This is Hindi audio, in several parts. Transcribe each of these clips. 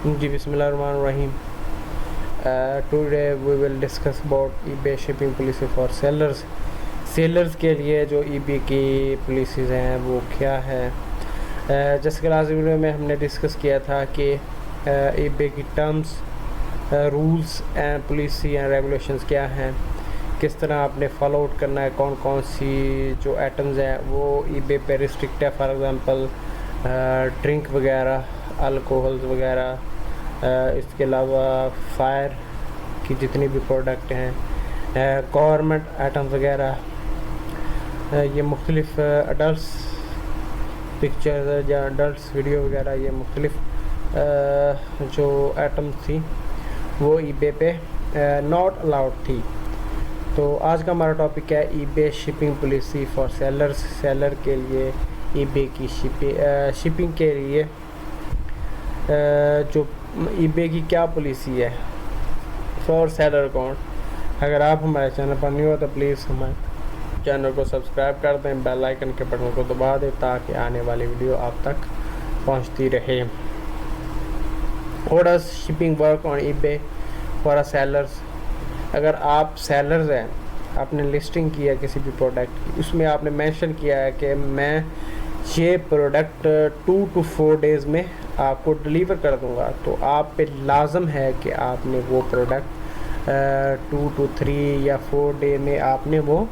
जी बिस्मिल्लाहिर्रहमानिर्रहीम। Today we will discuss about eBay shipping policy for sellers. Sellers के लिए जो ईबे की पॉलिसीज़ हैं वो क्या है। जैसे कि लास्ट वीडियो में हमने डिस्कस किया था कि ईबे की terms, rules and policy and regulations क्या हैं, किस तरह आपने फॉलो आउट करना है, कौन कौन सी जो आइटम्स हैं वो ईबे पे रिस्ट्रिक्ट है। फॉर एग्ज़ाम्पल ड्रिंक वगैरह, अल्कोहल्स वगैरह, इसके अलावा फायर की जितनी भी प्रोडक्ट हैं, गवर्नमेंट आइटम वगैरह, ये मुख्तलिफ अडल्ट्स पिक्चर्स या अडल्ट्स वीडियो वगैरह, ये मुख्तलिफ जो आइटम्स थी वो ईबे पे नॉट अलाउड थी। तो आज का हमारा टॉपिक है eBay shipping policy for sellers. Seller के लिए ईबे की शिपिंग के लिए जो ईबे की क्या पॉलिसी है फॉर सेलर अकाउंट। अगर आप हमारे चैनल पर न्यू हो तो प्लीज़ हमारे चैनल को सब्सक्राइब कर दें, बेल आइकन के बटन को दबा दें ताकि आने वाली वीडियो आप तक पहुंचती रहे। How does shipping work on eBay for a sellers. अगर आप सेलर्स हैं, आपने लिस्टिंग किया किसी भी प्रोडक्ट की, उसमें आपने मेंशन किया है कि मैं ये प्रोडक्ट 2 to 4 डेज़ में आपको डिलीवर कर दूंगा, तो आप पे लाजम है कि आपने वो प्रोडक्ट 2 to 3 या 4 डे में आपने वो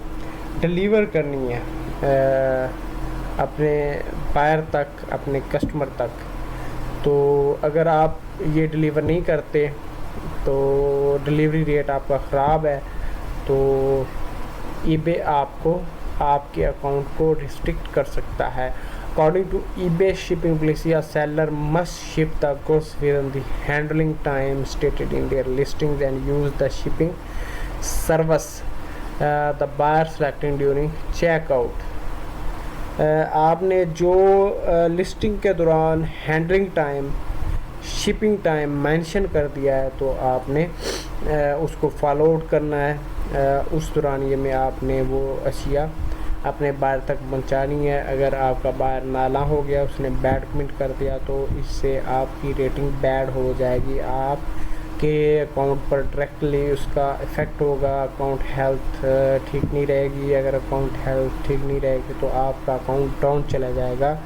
डिलीवर करनी है अपने बायर तक, अपने कस्टमर तक। तो अगर आप ये डिलीवर नहीं करते तो डिलीवरी रेट आपका ख़राब है, तो ईबे आपको आपके अकाउंट को रिस्ट्रिक्ट कर सकता है। According to eBay shipping policy, a seller must ship the goods within the handling time stated in their listings and use the shipping service the buyer selecting during checkout. आपने जो लिस्टिंग के दौरान handling time, shipping time mention कर दिया है तो आपने उसको फॉलो आउट करना है। उस दौरान ये में आपने वो अशिया अपने बायर तक पहुंचानी है। अगर आपका बायर नाला हो गया, उसने बैड कमेंट कर दिया, तो इससे आपकी रेटिंग बैड हो जाएगी, आपके अकाउंट पर डायरेक्टली उसका इफ़ेक्ट होगा। अकाउंट हेल्थ ठीक नहीं रहेगी। अगर अकाउंट हेल्थ ठीक नहीं रहेगी तो आपका अकाउंट डाउन चला जाएगा,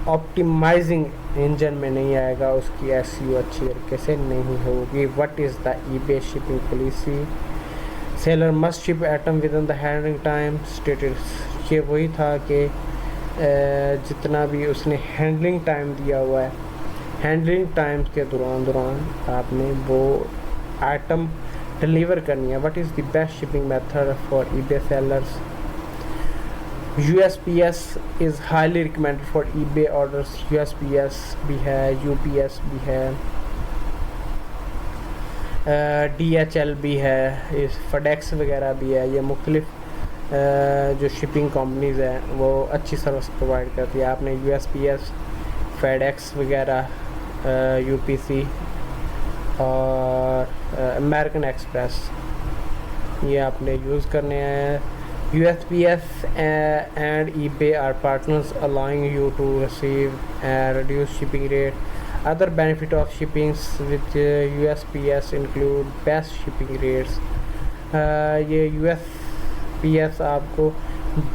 ऑप्टिमाइजिंग इंजन में नहीं आएगा, उसकी एसईओ अच्छी तरीके से नहीं होगी। What is the eBay shipping policy. Seller must ship item with in the handling time stated. ये वही था कि जितना भी उसने हैंडलिंग टाइम दिया हुआ है, हैंडलिंग टाइम के दौरान आपने वो आइटम डिलीवर करनी है। What is the best shipping method for eBay sellers. USPS is highly recommended for eBay orders. USPS भी है, UPS भी है, DHL भी है, इस FedEx वगैरह भी है। ये मुख्तलिफ जो शिपिंग कंपनीज़ हैं वो अच्छी सर्विस प्रोवाइड करती है। आपने USPS, FedEx वगैरह, UPC और अमेरिकन एक्सप्रेस ये आपने यूज़ करने हैं। USPS and eBay are partners allowing you to receive and reduce shipping rate. Other benefit of shipping with USPS include best shipping rates. ये USPS आपको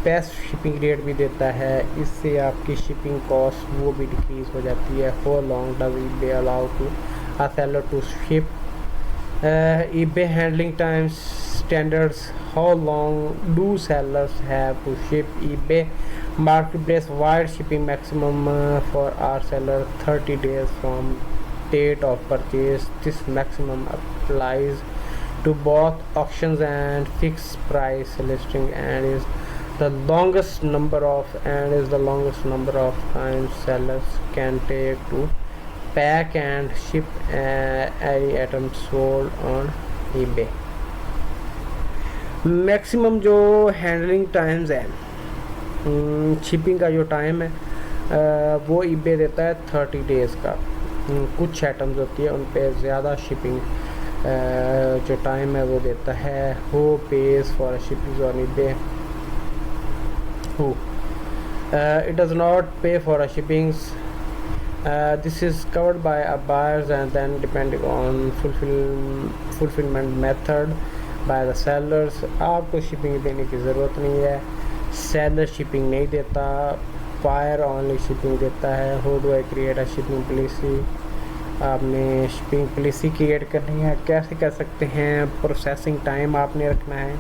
बेस्ट शिपिंग रेट भी देता है, इससे आपकी शिपिंग कॉस्ट वो भी डिक्रीज़ हो जाती है। How long does eBay allow to a seller to ship? eBay handling times standards. How long do sellers have to ship? eBay marketplace wide shipping maximum for our seller 30 days from date of purchase. This maximum applies to both auctions and fixed price listing and is the longest number of times sellers can take to pack and ship any item sold on eBay. Maximum जो हैंडलिंग टाइम्स है, शिपिंग का जो टाइम है वो eBay देता है 30 डेज़ का। कुछ आइटम्स होती है उन पे ज़्यादा शिपिंग जो टाइम है वो देता है। Who pays for shipping on eBay? Who? It does not pay for shippings This is covered by a buyers and then depending on fulfillment method by the sellers. आपको शिपिंग देने की ज़रूरत नहीं है, सेलर शिपिंग नहीं देता, बायर ओनली शिपिंग देता है. How do I create a shipping policy? आपने शिपिंग पॉलिसी क्रिएट करनी है. कैसे कर सकते हैं? प्रोसेसिंग टाइम आपने रखना है.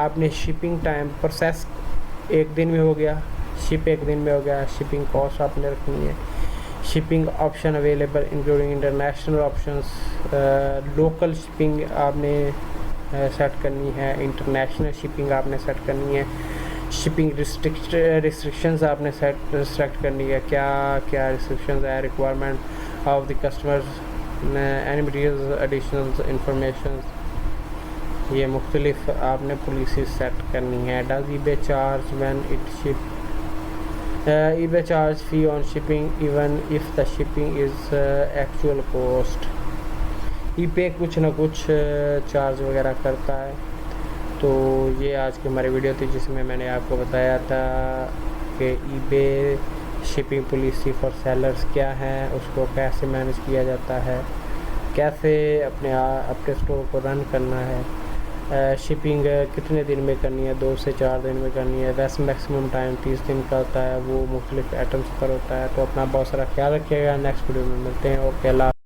आपने शिपिंग टाइम प्रोसेस एक दिन में हो गया, शिप एक दिन में हो गया. शिपिंग कॉस्ट आपने रखनी है. Shipping option available including international options. Local shipping आपने सेट करनी है, इंटरनेशनल शिपिंग आपने सेट करनी है. शिपिंग रिस्ट्रिक्शंस आपने सेलेक्ट करनी है. क्या क्या रिस्ट्रिक्शंस है? Requirement of the customers, any materials, additional information. ये मुख्तलिफ आपने पॉलिसी सेट करनी है. Does eBay charge when it ship? eBay charge fee on shipping even if the shipping is actual cost. eBay कुछ ना कुछ चार्ज वगैरह करता है. तो ये आज की हमारी वीडियो थी जिसमें मैंने आपको बताया था कि eBay shipping policy for sellers क्या है, उसको कैसे मैनेज किया जाता है, कैसे अपने स्टोर को रन करना है, शिपिंग कितने दिन में करनी है, 2 से 4 दिन में करनी है. वैसे मैक्सिमम टाइम 30 दिन का होता है, वो मुख्तलिफ आइटम्स पर होता है. तो अपना बहुत सारा ख्याल रखिएगा. नेक्स्ट वीडियो में मिलते हैं. ओके, अल्लाह.